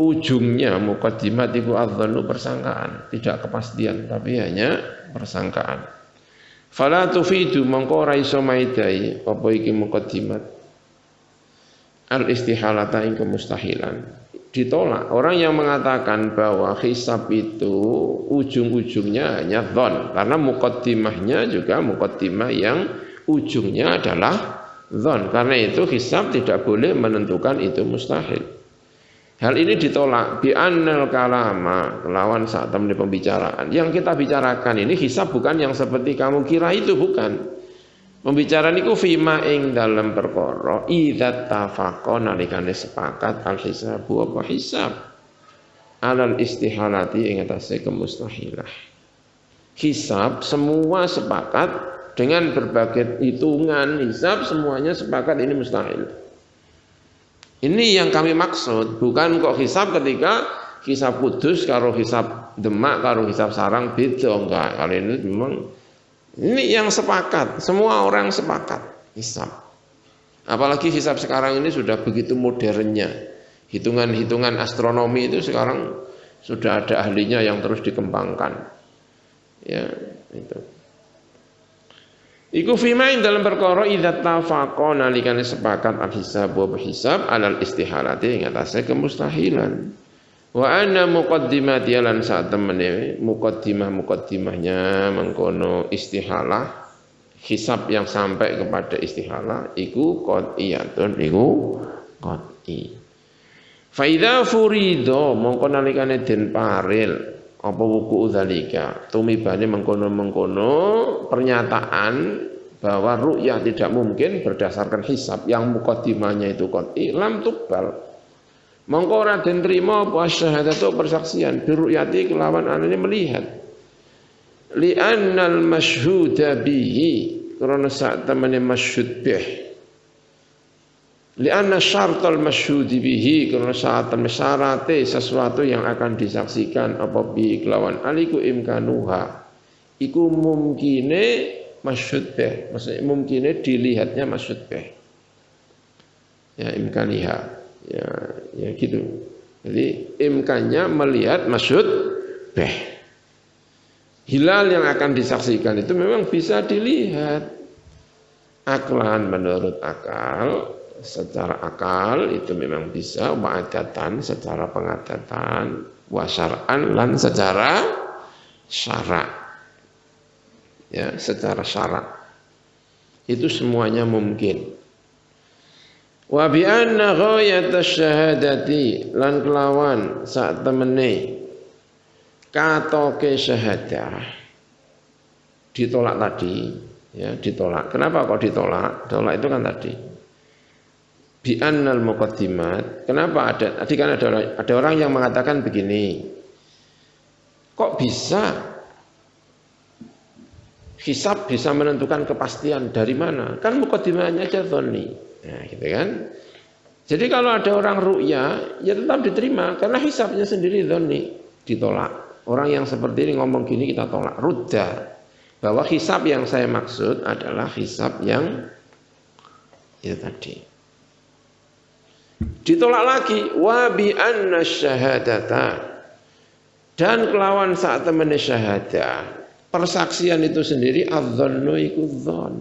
ujungnya muqaddimat iku adzannu persangkaan, tidak kepastian tapi hanya persangkaan. Fala tufidu mongko ora iso maidai apa iki muqaddimat al-istihalata ing kemustahilan. Ditolak orang yang mengatakan bahwa hisab itu ujung-ujungnya hanya dzon karena muqaddimahnya juga muqaddimah yang ujungnya adalah dzon. Karena itu hisab tidak boleh menentukan itu mustahil. Hal ini ditolak bi annal kalama lawan saat temne pembicaraan. Yang kita bicarakan ini hisab bukan yang seperti kamu kira itu, bukan. Pembicaraan itu fima ing dalam perkara idza tafaqa nalikane sepakat al hisabu apa hisab alal istihalati ing atase kemustahilah. Hisab semua sepakat dengan berbagai hitungan hisab semuanya sepakat ini mustahil. Ini yang kami maksud, bukan kok hisab ketika hisab kudus karo hisab demak karo hisab sarang beda, enggak. Kali ini memang ini yang sepakat, semua orang sepakat hisab. Apalagi hisab sekarang ini sudah begitu modernnya. Hitungan-hitungan astronomi itu sekarang Sudah ada ahlinya yang terus dikembangkan. Ya, itu. Iku fimain dalam perkara idza tafaqa nalikane sepakat al-hisab wa hisab alal istihalati ing atase kemustahilan. Wa anna muqaddimati lan sak temene muqaddimahnya mengkono istihalah hisab yang sampai kepada istihalah iku qat'iyatun iku qat'i. Fa idza furido mongko nalikane den paril apa wuku zalika tumibane mengkono-mengkono pernyataan bahwa ru'yah tidak mungkin berdasarkan hisab yang muqaddimahnya itu qat'i lam tuqbal mongko ora den trima apa syahadatu persaksian bi ru'yati kelawan anane melihat li annal masyhuda bihi karena sak temene masyhud bih li anna syartal masyhudi bihi karena saat syarate sesuatu yang akan disaksikan apa bi kelawan aliku imkanuha iku mungkine masyhud bih maksudnya mungkine dilihatnya masyhud bih ya imkaniha ya gitu jadi imkannya melihat masyhud bih hilal yang akan disaksikan itu memang bisa dilihat aklan menurut akal secara akal itu memang bisa wa'adatan secara pengadatan wasyar'an lan secara syarak ya secara syarak itu semuanya mungkin wa bi anna ghayatash syahadati lan kelawan sak temene katoke syahadah ditolak tadi ya ditolak kenapa kok ditolak itu kan tadi bi annal muqaddimat kenapa tadi kan ada orang yang mengatakan begini kok bisa hisab bisa menentukan kepastian dari mana kan muqaddimahnya aja dzanni nah gitu kan jadi kalau ada orang ru'ya ya tetap diterima karena hisabnya sendiri dzanni ditolak orang yang seperti ini ngomong gini kita tolak rudda bahwa hisab yang saya maksud adalah hisab yang itu tadi ditolak lagi wa bi anna syahadata dan kelawan saat temene syahadah persaksian itu sendiri adzannu iku dzan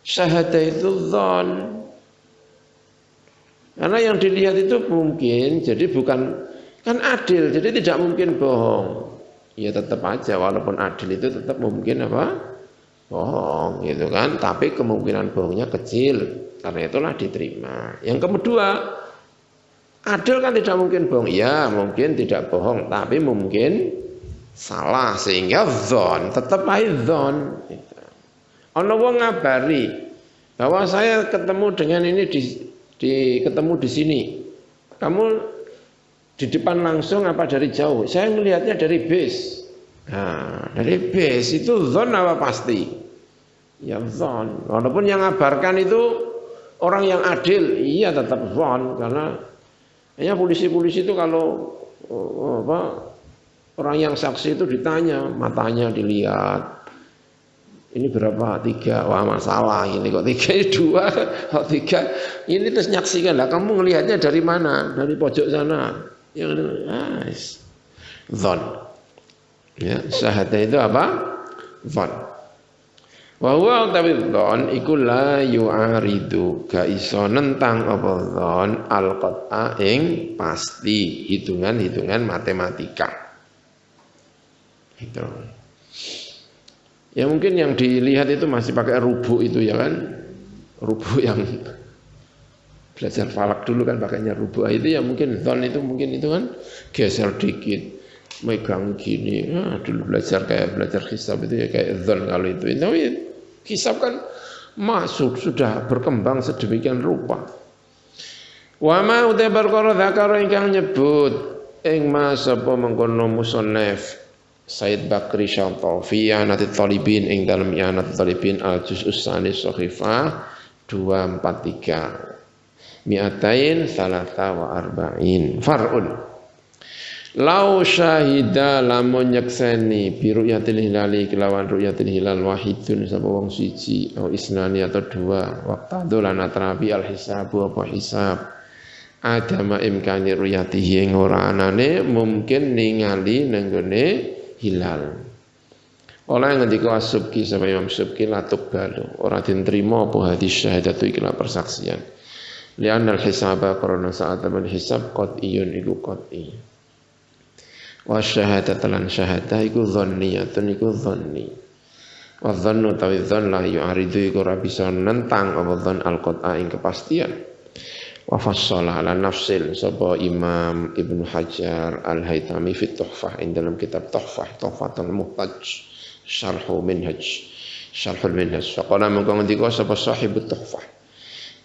syahadah itu dzan karena yang dilihat itu mungkin jadi bukan kan adil jadi tidak mungkin bohong ya tetap aja walaupun adil itu tetap mungkin apa bohong gitu kan tapi kemungkinan bohongnya kecil karena itulah diterima. Yang kedua, adil kan tidak mungkin bohong. Ya, mungkin tidak bohong, tapi mungkin salah sehingga dzon, tetap ae dzon. Ana wong ngabari bahwa saya ketemu dengan ini ketemu di sini. Kamu di depan langsung apa dari jauh? Saya melihatnya dari base. Nah, dari base itu dzon apa pasti? Ya dzon. Walaupun yang ngabarkan itu orang yang adil, iya tetap dzan karena hanya polisi-polisi itu kalau orang yang saksi itu ditanya, matanya dilihat. Ini berapa? 3. Wah masalah ini kok 3 2 kok 3. Ini terus nyaksikan lah kamu ngelihatnya dari mana? Dari pojok sana. Yang dzan. Ya, syahadah itu apa? Dzan. Wa huwa tawidhon iku la yu'aridu ga iso nentang apa dzon al-qat'a ing pasti hitungan-hitungan matematika. Itu. Ya mungkin yang dilihat itu masih pakai rubuh itu ya kan. Rubuh yang belajar falak dulu kan pakainya rubuh itu ya mungkin dzon itu mungkin itu kan geser dikit. Megang gini, dulu belajar hisab itu ya kayak dzon kalau itu. Tapi hisab kan masuk sudah berkembang sedemikian rupa. Wa ma uta perkara zakara ingkang nyebut ing mas apa mengkono musannaf Said Bakri Syatibi Anat Talibin ing dalam Anat Talibin al juz'us salis sahifah 243 mi'atain salasa wa arba'in far'un lau syahida lamun nyekseni bi ru'yatil hilali kelawan ru'yatil hilal wahidun sapa wong siji atau isnani atau dua waqta dolan atrabi al hisab apa hisab adama imkani ruyatihi ing ora anane mungkin ningali nenggone hilal. Oleh ngendika As-Subki sama Imam Subki latuk balu ora diterima apa hadis syahadatu ikilah persaksian. Li'anna al-hisaba karena saat teman hisab qat'iyun iku qat'i. Wa syahadat lan syahadah iku dhanniyatun iku dhanni. Wa dhannu tawi dhann la yu'aridu iku ora bisa nentang apa dhann al-qat'a ing kepastian. Wa fassala ala nafsil sapa Imam Ibnu Hajar Al-Haytami fi Tuhfah ing dalam kitab Tuhfatul Muhtaj Syarhul Minhaj. Faqala mengko ngendika sapa sahibut Tuhfah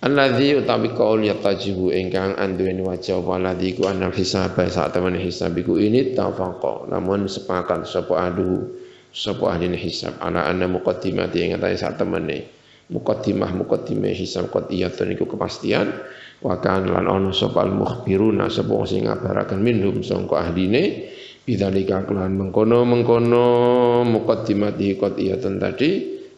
alladzi utawi qaul yatajibu ingkang anduweni wajah waladzi ku anal hisab saat temen hisab iku ini tafaqa lamun sepakat sapa ahli hisab ala anna muqaddimati ing atahe saat temene muqaddimah hisab qat'iyatun iku kepastian wa kan lan ono sapa al mukhbiruna sapa sing ngabaraken minhum sangka ahline bidzalika kelan mengkono muqaddimati qat'iyatun tadi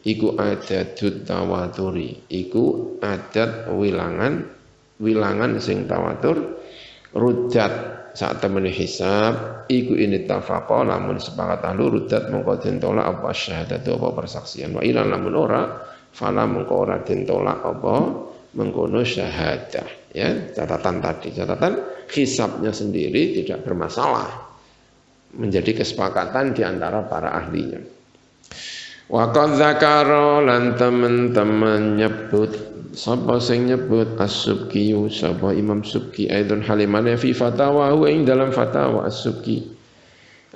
iku adatut tawaturi iku adat wilangan sing tawatur rudat saat temene hisab iku ini tafaqa lamun sepakat ahlu rudat mongko den tolak apa syahadatu apa persaksian wa ilan lamun ora fala mongko ora den tolak apa mengkono syahadah ya catatan hisabnya sendiri tidak bermasalah menjadi kesepakatan di antara para ahlinya. Wa qad dzakara lan teman-teman nyebut sapa sing nyebut As-Subki sapa Imam Subki aidon halimane fi fatawa ing dalam fatawa As-Subki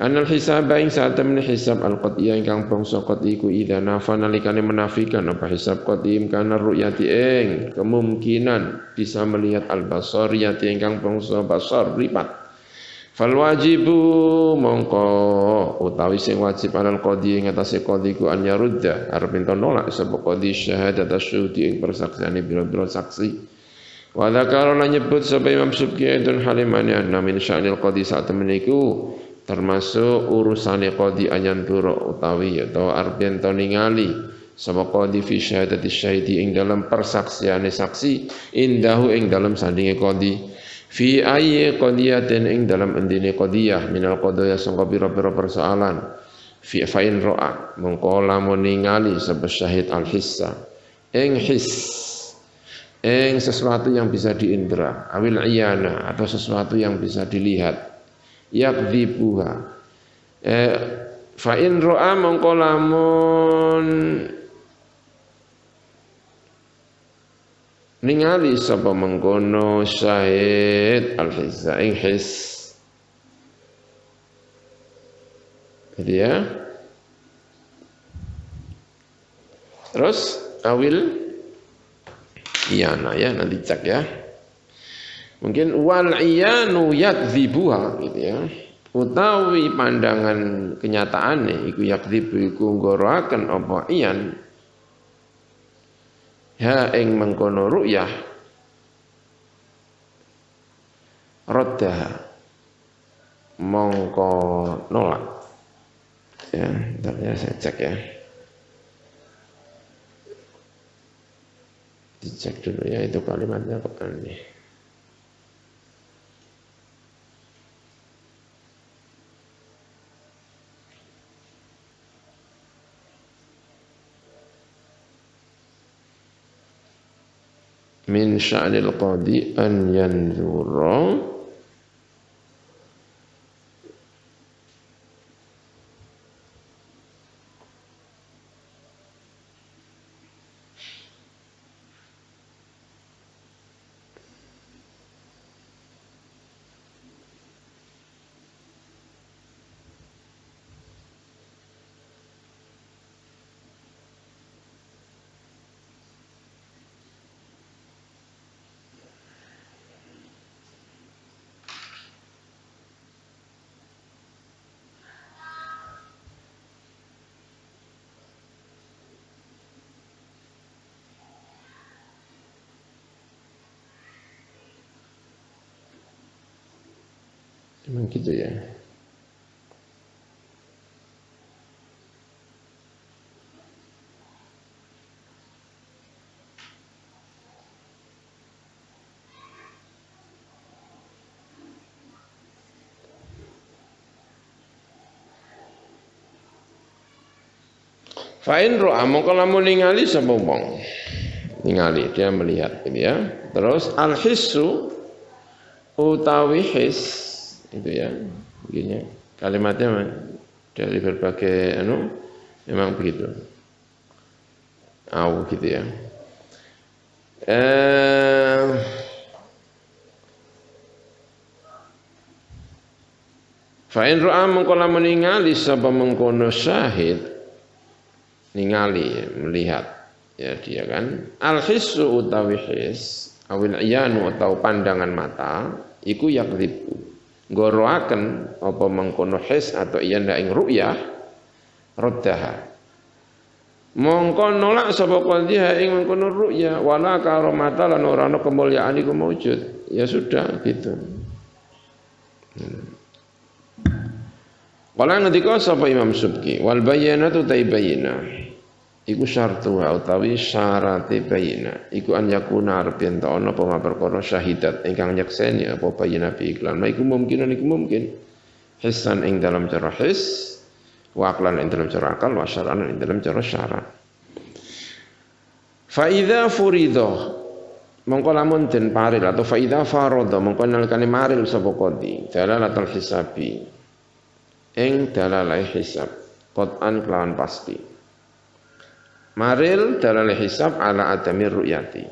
anal hisab ing saat temen hisab al-qat'iyah ingkang bangsa qat'i ku idza nafa nalikane menafikan apa hisab qat'i kana ru'yati ing kemungkinan bisa melihat al-basariyati ingkang bangsa basar ripat. Fal wajibu mongko utawi sing wajib alal qadhi ing atase qadhi ku an yarudda arep ento nolak sapa qadhi syahadat asyhudi ing persaksiane biro-biro saksi. Wa dzakara lan nyebut sapa Imam Subki aidun halimane anna min sya'nil qadhi sak temeniku termasuk urusane qadhi anyan duro utawi atau arep ento ningali sapa qadhi fi syahadati syahidi ing dalam persaksiane saksi indahu ing dalam sandinge qadhi. Fi ayyi qadiyatin ing dalam endine qadiyah minal qadaya sangka pira-pira persoalan fi fa'in ra'a mengko lamun ningali sapa syahid al hissa ing sesuatu yang bisa diindra awil iyana atau sesuatu yang bisa dilihat yakdzibuha fa'in ra'a mengko lamun ningali sapa mengkono syahid al-hizza ing his gitu ya. Terus awil iyana ya nanti cek ya. Mungkin wal iyanu yakdzibuha gitu ya. Utawi pandangan kenyataane iku yakdzibu iku nggoraken apa iyan ha ing mengkono ru'yah raddaha mongko nolak ya. Bentar ya saya cek ya, dicek dulu ya itu kalimatnya kok aneh. Min sya'nil qadi an yanzura emang gitu ya. Fa in ra'a mongko lamun ningali sapa wong. Ningali dia melihat gitu ya. Terus al hissu utawi his itu ya. Begini kalimatnya dari berbagai memang begitu. Gitu ya. Fa in ra'a mongko lamun ningali sapa mengkono syahid ningali melihat ya dia kan al hissu utawi his awil iyanu atau pandangan mata iku yakdzibu goroaken apa mengkono his atau iya ndak ing ru'yah raddaha mongko nolak sapa qalbiha ing mengkono ru'yah wala karomata lan ora ana kemulyaan iku maujud ya sudah gitu. Kala ngendika sapa Imam Subki wal bayyinatu tayyibina iku syartu utawi syarate bayyina iku an yakuna arep yen ta ana apa perkara syahidat ingkang nyekseni apa bayyina bi iklan iku mungkin hisan ing dalam cara his wa aqlan ing dalam cara akal wa syar'an ing dalam cara syara. Fa idza furido mongko lamun den paril atau fa idza farada mongko nalikane maril sapa qadi dalalatul hisabi ing dalalai hisab qat'an kelawan pasti maril dalalai hisab ala adami ru'yati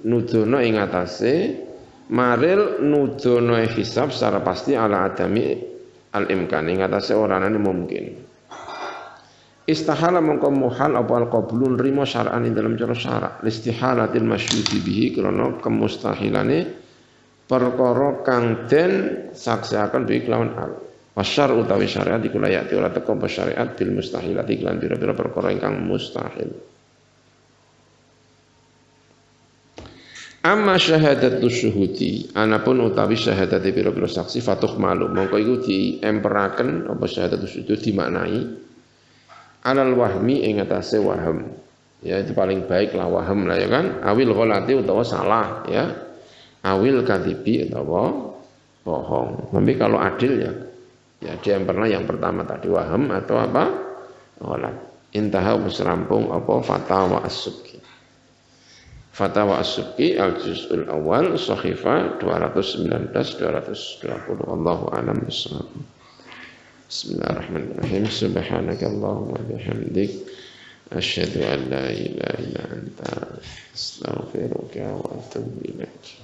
nudono ing atase maril nudono hisab secara pasti ala adami al imkan ing atase ora ana mungkin istahala mongko muhal apa al qablun rimo syar'an ing dalam cara syara' istihalatil masyhudi bihi krana kemustahilane perkara kang den saksiaken bi kelawan al wasyar utawi syariat iku layak ora teko syariat bil mustahilat iklan pira-pira perkara ingkang mustahil. Amma syahadatus syuhudi anapun utawi syahadat pira-pira saksi fatuh malu mongko iku diemperaken apa syahadatus syuhudi dimaknai alal wahmi ing atase waham ya itu paling baik lah waham lah ya kan awil ghalati utawa salah ya awil kadzibi utawa bohong tapi kalau adil ya dia yang pernah yang pertama tadi waham atau apa? Ghalat. Intaha rampung apa Fatawa As-Subki. Fatawa As-Subki al-juz'ul awal sahifa 219 220. Wallahu a'lam bissawab. Bismillahirrahmanirrahim. Subhanakallahumma wa bihamdik asyhadu an la ilaha illa anta astaghfiruka wa atubu ilaik.